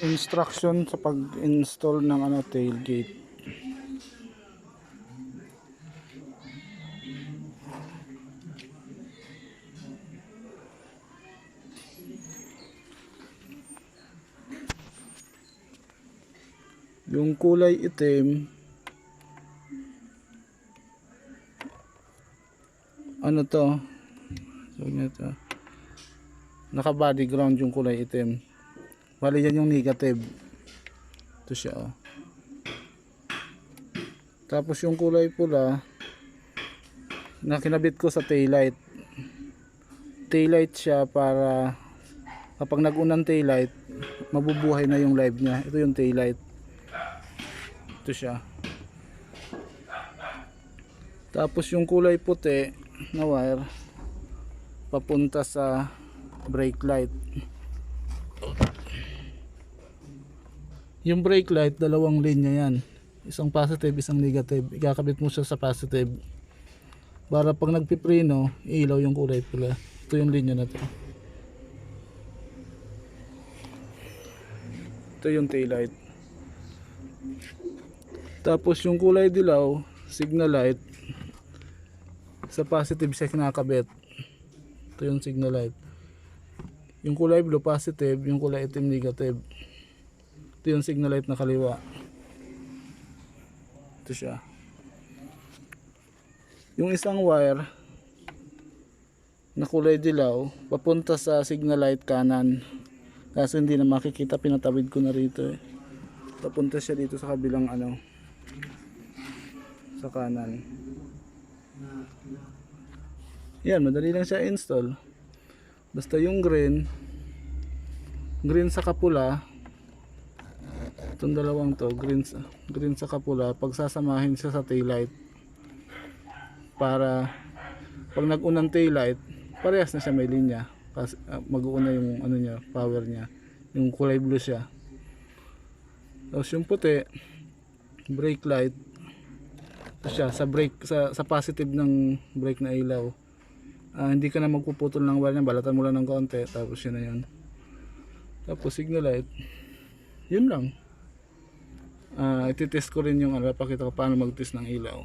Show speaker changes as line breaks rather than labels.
Instruction sa pag-install ng tailgate. Yung kulay itim, to, so nito, naka body ground yung kulay itim. Bali yan yung negative. Ito siya, oh. Tapos yung kulay pula na kinabit ko sa taillight. Taillight siya para kapag nag-unang taillight, mabubuhay na yung live niya. Ito yung taillight. Ito siya. Tapos yung kulay puti na wire papunta sa brake light. Yung brake light, dalawang linya yan. Isang positive, isang negative. Ikakabit mo siya sa positive para pag nagpipreno, ilaw yung kulay pula. Ito yung linya na to. Ito yung taillight. Tapos yung kulay dilaw, signal light, sa positive siya kinakabit. Ito yung signal light. Yung kulay blue positive, yung kulay itim negative. Ito yung signal light na kaliwa. Ito siya. Yung isang wire na kulay dilaw papunta sa signal light kanan. Kaso hindi na makikita, pinatawid ko na rito eh. Papunta siya dito sa kabilang sa kanan. Yan, madali lang siya install. Basta yung green sa kapula, itong dalawang to, green sa kapula, pagsasamahin siya sa taillight para pag nag-unang taillight, parehas na siya, may linya. Mag-uuna yung niya, power niya. Yung kulay blue siya. Tapos yung puti, brake light. Ito siya, sa brake, sa positive ng brake na ilaw. Hindi ka na magpuputol ng wire niya, balatan mo lang ng konti, tapos yun na yun. Tapos signal light. Yun lang. Ititest ko rin yung pakita ko paano mag-test ng ilaw.